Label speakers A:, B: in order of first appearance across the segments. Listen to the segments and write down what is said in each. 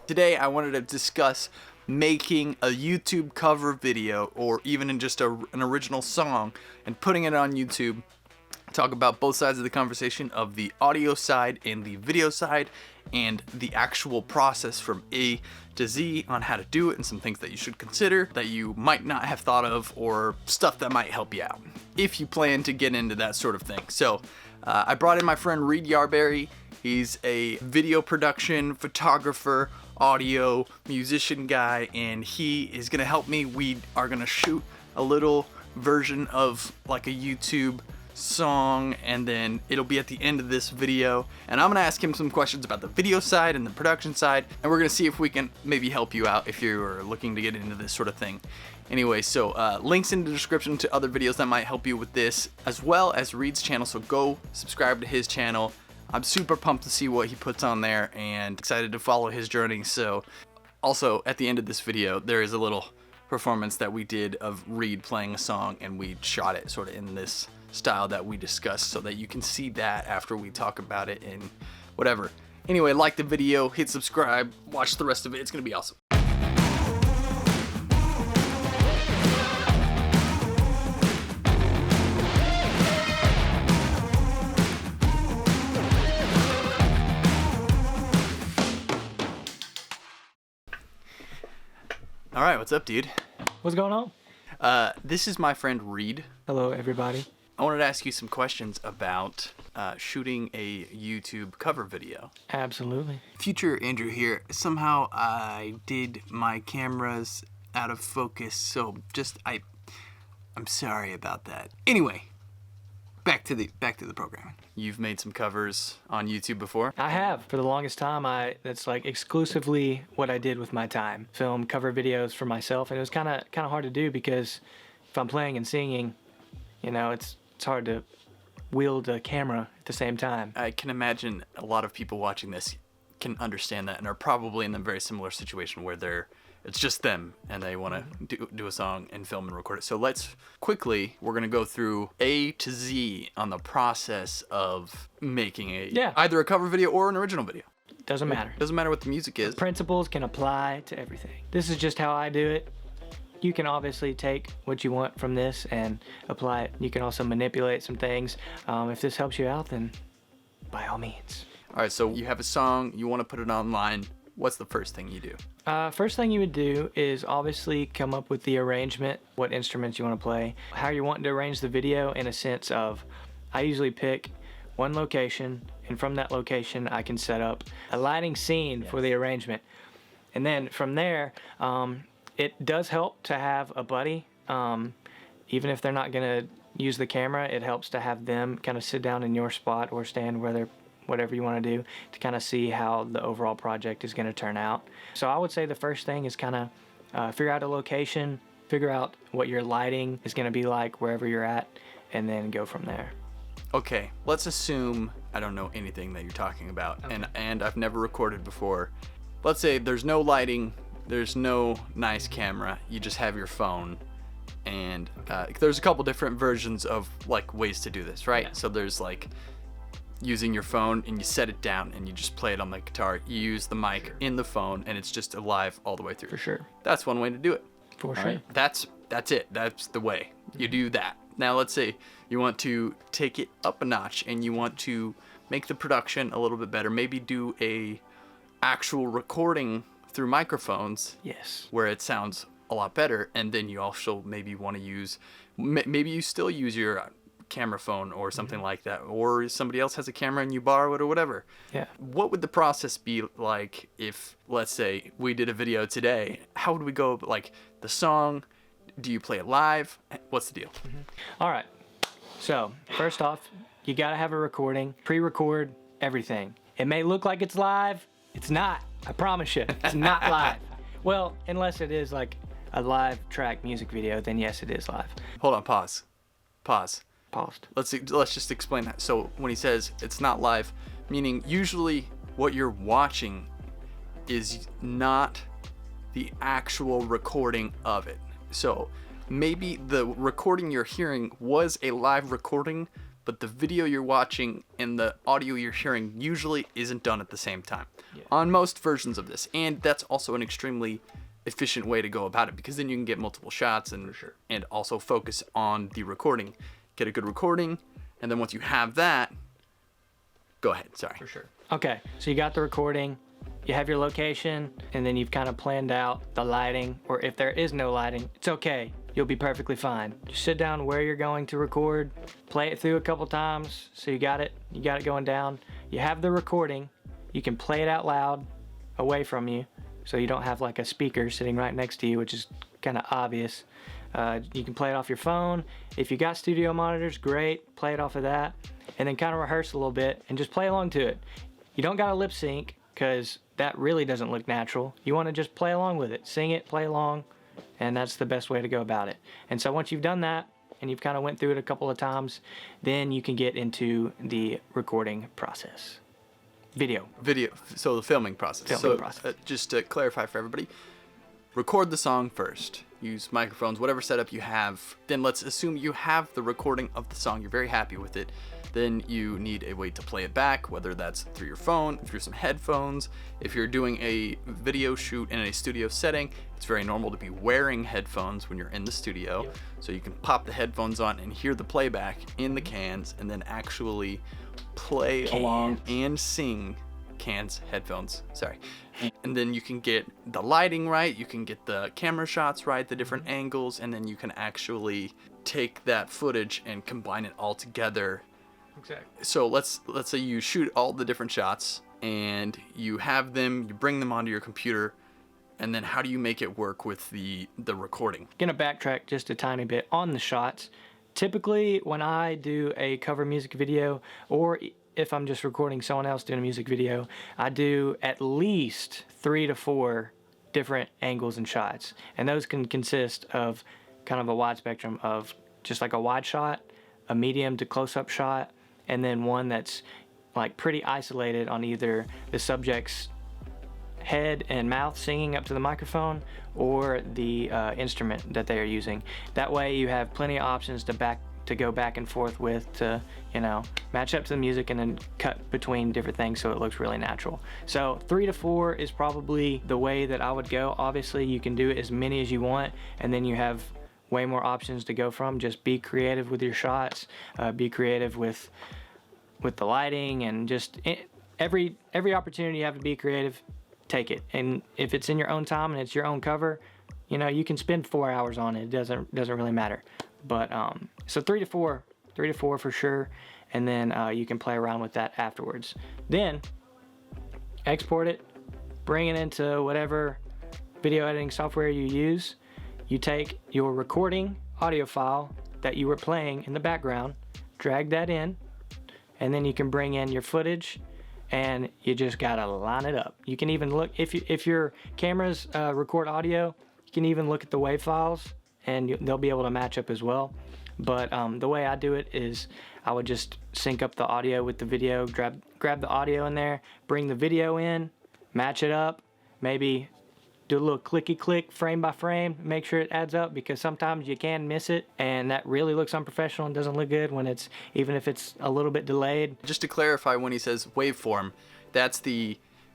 A: Today I wanted to discuss making a YouTube cover video or even in just an original song and putting it on YouTube. Talk about both sides of the conversation of the audio side and the video side and the actual process from A to Z on how to do it and some things that you should consider that you might not have thought of or stuff that might help you out if you plan to get into that sort of thing. So I brought in my friend Reed Yarberry. He's a video production, photographer, audio, musician guy, and he is gonna help me. We are gonna shoot a little version of like a YouTube song, and then it'll be at the end of this video, and I'm gonna ask him some questions about the video side and the production side, and we're gonna see if we can maybe help you out if you're looking to get into this sort of thing. Anyway, so links in the description to other videos that might help you with this, as well as Reed's channel, so go subscribe to his channel. I'm super pumped to see what he puts on there and excited to follow his journey. So also at the end of this video, there is a little performance that we did of Reed playing a song, and we shot it sort of in this style that we discussed so that you can see that after we talk about it and whatever. Anyway, like the video, hit subscribe, watch the rest of it. It's gonna be awesome. All right, what's up, dude?
B: What's going on?
A: This is my friend Reed.
B: Hello, everybody.
A: I wanted to ask you some questions about shooting a YouTube cover video.
B: Absolutely.
A: Future Andrew here. Somehow I did my cameras out of focus, so I'm sorry about that. Anyway, back to the programming. You've made some covers on YouTube before?
B: I have. For the longest time, that's like exclusively what I did with my time. Film cover videos for myself, and it was kind of hard to do because if I'm playing and singing, you know, it's hard to wield a camera at the same time.
A: I can imagine a lot of people watching this can understand that and are probably in a very similar situation where it's just them and they want to do a song and film and record it. So we're going to go through A to Z on the process of making either a cover video or an original video.
B: Doesn't matter.
A: Doesn't matter what the music is.
B: The principles can apply to everything. This is just how I do it. You can obviously take what you want from this and apply it. You can also manipulate some things. If this helps you out, then by all means.
A: All right, so you have a song, you want to put it online. What's the first thing you do?
B: First thing you would do is obviously come up with the arrangement, what instruments you want to play, how you're wanting to arrange the video in a sense of, I usually pick one location, and from that location I can set up a lighting scene for the arrangement. And then from there, it does help to have a buddy. Even if they're not going to use the camera, it helps to have them kind of sit down in your spot or stand whatever you want to do to kind of see how the overall project is going to turn out. So I would say the first thing is kind of figure out a location, figure out what your lighting is going to be like wherever you're at, and then go from there.
A: Okay, let's assume I don't know anything that you're talking about, okay. and I've never recorded before. Let's say there's no lighting, there's no nice camera, you just have your phone, and there's a couple different versions of like ways to do this, right? Yeah. So there's like using your phone and you set it down and you just play it on the guitar. You use the mic in the phone and it's just live all the way through.
B: For sure.
A: That's one way to do it.
B: For sure.
A: Right? That's it. That's the way. You do that. Now let's say you want to take it up a notch and you want to make the production a little bit better. Maybe do a actual recording through microphones.
B: Yes.
A: Where it sounds a lot better, and then you also maybe want to use, maybe you still use your camera phone or something like that, or somebody else has a camera and you borrow it or whatever.
B: Yeah.
A: What would the process be like if, let's say, we did a video today? How would we go, like, the song? Do you play it live? What's the deal?
B: All right. So first off, you got to have a recording, pre-record everything. It may look like it's live. It's not. I promise you, it's not live. Well, unless it is like a live track music video, then yes, it is live.
A: Hold on, pause.
B: Paused.
A: Let's just explain that. So when he says it's not live, meaning usually what you're watching is not the actual recording of it. So maybe the recording you're hearing was a live recording, but the video you're watching and the audio you're hearing usually isn't done at the same time on most versions of this. And that's also an extremely efficient way to go about it, because then you can get multiple shots and and also focus on the recording. Get a good recording, and then once you have that, go ahead. Sorry.
B: For sure. Okay, so you got the recording, you have your location, and then you've kind of planned out the lighting, or if there is no lighting, it's okay. You'll be perfectly fine. Just sit down where you're going to record, play it through a couple times so you got it going down. You have the recording, you can play it out loud away from you, so you don't have like a speaker sitting right next to you, which is kind of obvious. You can play it off your phone. If you got studio monitors, great, play it off of that, and then kind of rehearse a little bit and just play along to it. You don't gotta lip sync, because that really doesn't look natural. You wanna just play along with it, sing it, play along, and that's the best way to go about it. And so once you've done that, and you've kind of went through it a couple of times, then you can get into the recording process. Video,
A: so the filming process. Just to clarify for everybody, record the song first. Use microphones, whatever setup you have. Then let's assume you have the recording of the song. You're very happy with it. Then you need a way to play it back, whether that's through your phone, through some headphones. If you're doing a video shoot in a studio setting, it's very normal to be wearing headphones when you're in the studio.
B: Yep.
A: So you can pop the headphones on and hear the playback in the cans, and then actually play along and sing. Headphones, sorry. And then you can get the lighting right, you can get the camera shots right, the different angles, and then you can actually take that footage and combine it all together.
B: Exactly.
A: So let's say you shoot all the different shots and you have them, you bring them onto your computer, and then how do you make it work with the recording?
B: Gonna backtrack just a tiny bit on the shots. Typically, when I do a cover music video, or if I'm just recording someone else doing a music video, I do at least 3 to 4 different angles and shots. And those can consist of kind of a wide spectrum of just like a wide shot, a medium to close-up shot, and then one that's like pretty isolated on either the subject's head and mouth singing up to the microphone or the instrument that they are using. That way you have plenty of options to go back and forth with, to, you know, match up to the music and then cut between different things so it looks really natural. So 3 to 4 is probably the way that I would go. Obviously you can do as many as you want, and then you have way more options to go from. Just be creative with your shots, be creative with the lighting, and just every opportunity you have to be creative, take it. And if it's in your own time and it's your own cover, you know, you can spend 4 hours on it. It doesn't really matter. But so 3 to 4 for sure, and then you can play around with that afterwards. Then export it, bring it into whatever video editing software you use. You take your recording audio file that you were playing in the background, drag that in, and then you can bring in your footage, and you just gotta line it up. You can even look, if your cameras record audio, you can even look at the WAV files, and they'll be able to match up as well. But the way I do it is I would just sync up the audio with the video, grab the audio in there, bring the video in, match it up, maybe do a little clicky click frame by frame, make sure it adds up, because sometimes you can miss it, and that really looks unprofessional and doesn't look good when it's, even if it's a little bit delayed.
A: Just to clarify, when he says waveform, that's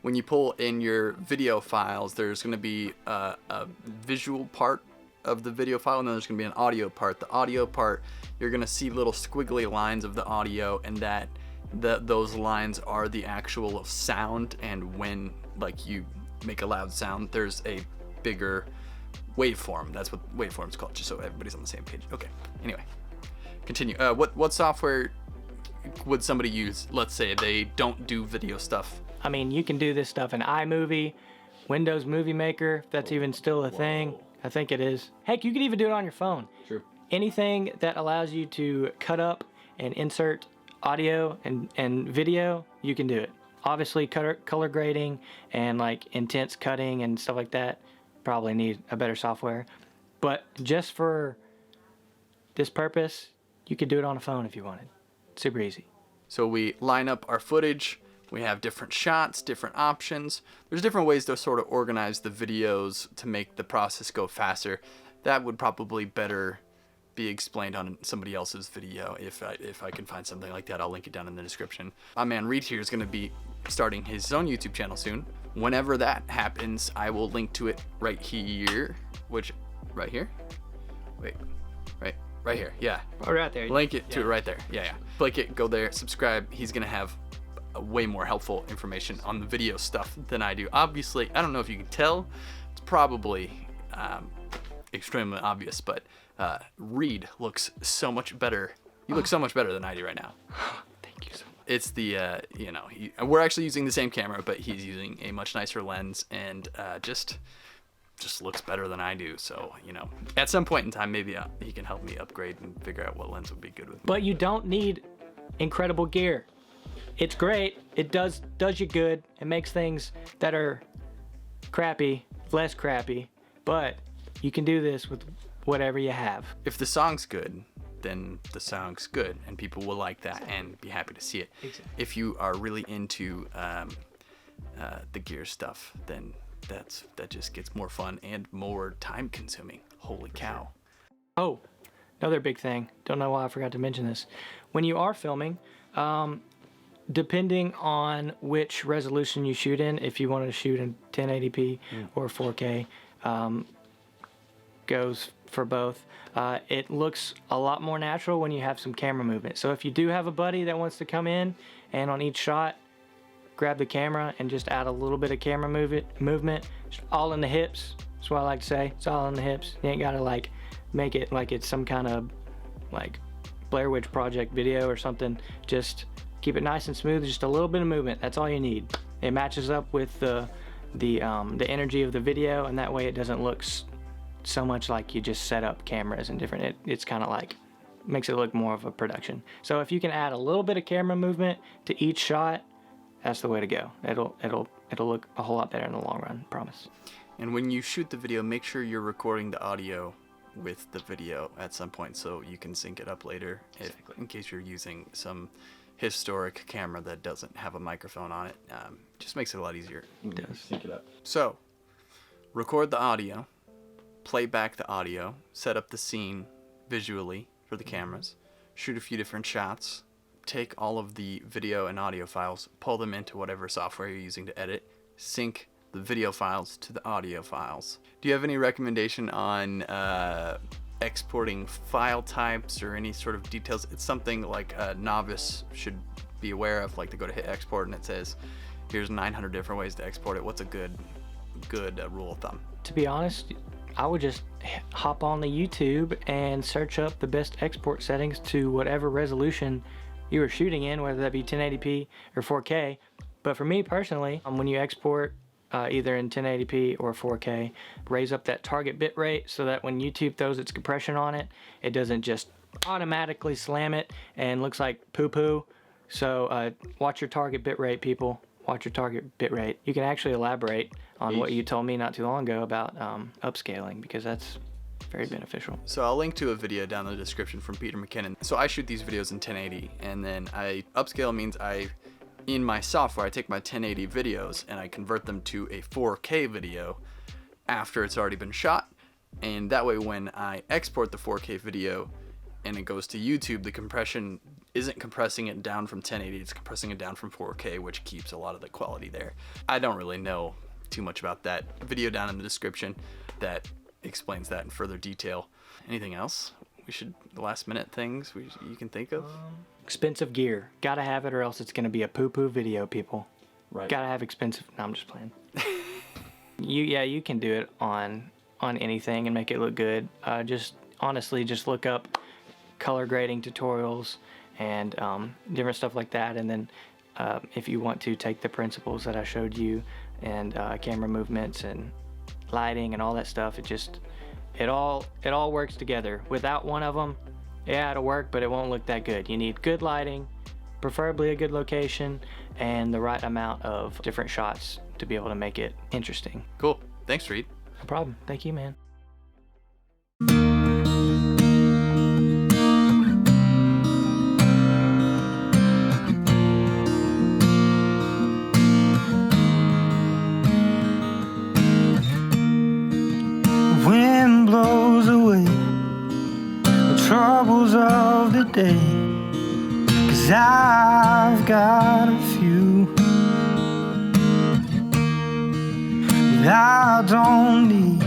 A: when you pull in your video files, there's going to be a visual part of the video file, and then there's going to be an audio part. The audio part, you're going to see little squiggly lines of the audio, and those lines are the actual sound, and when like you make a loud sound, there's a bigger waveform. That's what waveform's called, just so everybody's on the same page. Okay, anyway, continue. What software would somebody use? Let's say they don't do video stuff.
B: I mean, you can do this stuff in iMovie, Windows Movie Maker, if that's even still a thing. I think it is. Heck, you could even do it on your phone.
A: True.
B: Anything that allows you to cut up and insert audio and video, you can do it. Obviously, color grading and like intense cutting and stuff like that probably need a better software. But just for this purpose, you could do it on a phone if you wanted. Super easy.
A: So we line up our footage. We have different shots, different options. There's different ways to sort of organize the videos to make the process go faster. That would probably better be explained on somebody else's video. If I can find something like that, I'll link it down in the description. My man Reed here is going to be starting his own YouTube channel soon. Whenever that happens, I will link to it right here. Right here? Wait, right here. Yeah.
B: Oh, right there.
A: Link it to it right there. Yeah. Click it, go there, subscribe. He's going to have way more helpful information on the video stuff than I do. Obviously, I don't know if you can tell. It's probably extremely obvious, but Reed looks so much better. You look so much better than I do right now.
B: Thank you so much.
A: It's the, we're actually using the same camera, but he's using a much nicer lens, and just looks better than I do. So, at some point in time, maybe he can help me upgrade and figure out what lens would be good with me.
B: But you don't need incredible gear. It's great. It does you good. It makes things that are crappy less crappy, but you can do this with whatever you have.
A: If the song's good, then the song's good, and people will like that and be happy to see it.
B: Exactly.
A: If you are really into the gear stuff, then that just gets more fun and more time consuming. Holy cow.
B: Oh, another big thing. Don't know why I forgot to mention this. When you are filming, depending on which resolution you shoot in, if you want to shoot in 1080p or 4K, goes for both. It looks a lot more natural when you have some camera movement. So if you do have a buddy that wants to come in and on each shot grab the camera and just add a little bit of camera movement, just all in the hips. That's what I like to say. It's all in the hips. You ain't gotta like make it like it's some kind of like Blair Witch Project video or something. Just keep it nice and smooth. Just a little bit of movement. That's all you need. It matches up with the energy of the video, and that way it doesn't look so much like you just set up cameras and different. It's kind of like makes it look more of a production. So if you can add a little bit of camera movement to each shot, that's the way to go. It'll look a whole lot better in the long run, promise.
A: And when you shoot the video, make sure you're recording the audio with the video at some point so you can sync it up later.
B: Exactly.
A: In case you're using some historic camera that doesn't have a microphone on it. Just makes it a lot easier.
B: It does.
A: Sync it up. So, record the audio, play back the audio, set up the scene visually for the cameras, shoot a few different shots, take all of the video and audio files, pull them into whatever software you're using to edit, sync the video files to the audio files. Do you have any recommendation on exporting file types or any sort of details? It's something like a novice should be aware of, like they go to hit export and it says, here's 900 different ways to export it. What's a good rule of thumb?
B: To be honest, I would just hop on the YouTube and search up the best export settings to whatever resolution you were shooting in, whether that be 1080p or 4K. But for me personally, when you export either in 1080p or 4K, raise up that target bit rate so that when YouTube throws its compression on it, it doesn't just automatically slam it and looks like poo-poo. So watch your target bit rate, people. Watch your target bit rate. You can actually elaborate on what you told me not too long ago about upscaling, because that's very beneficial.
A: So I'll link to a video down in the description from Peter Mckinnon. So I shoot these videos in 1080, and then upscale means in my software, I take my 1080 videos and I convert them to a 4K video after it's already been shot. And that way when I export the 4K video and it goes to YouTube, the compression isn't compressing it down from 1080, it's compressing it down from 4K, which keeps a lot of the quality there. I don't really know too much about that. Video down in the description that explains that in further detail. Anything else the last minute things you can think of?
B: Expensive gear. Gotta have it or else it's gonna be a poo-poo video, people.
A: Right.
B: Gotta have expensive. No, I'm just playing. You can do it on anything and make it look good. Just honestly, just look up color grading tutorials and different stuff like that, and then if you want to take the principles that I showed you and camera movements and lighting and all that stuff, it all works together. Without one of them, yeah, it'll work, but it won't look that good. You need good lighting, preferably a good location, and the right amount of different shots to be able to make it interesting.
A: Cool. Thanks, Reed.
B: No problem. Thank you, man.
C: day, 'cause I've got a few. But I don't need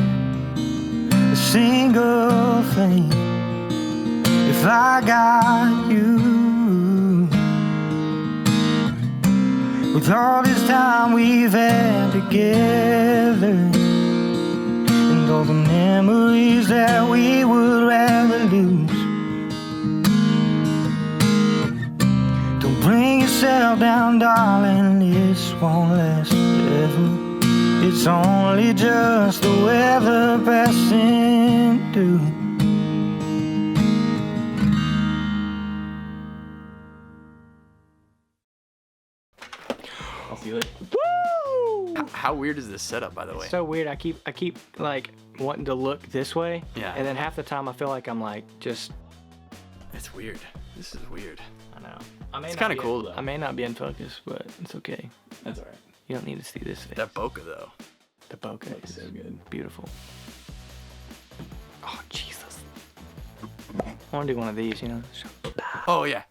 C: a single thing if I got you. With all this time we've had together, and all the memories that we would rather lose. Don't bring yourself down, darling, this won't last forever. It's only just the weather passing through.
B: I'll feel it.
A: How weird is this setup, by the way?
B: So weird. I keep like wanting to look this way.
A: Yeah.
B: And then half the time I feel like I'm like just.
A: It's weird. This is weird.
B: I know. I may
A: It's
B: not
A: kind of
B: be-
A: cool, though.
B: I may not be in focus, but it's okay.
A: That's all right.
B: You don't need to see this face.
A: That bokeh, though.
B: The bokeh is so good. Beautiful. Oh Jesus. I want to do one of these, you know.
A: Oh, yeah.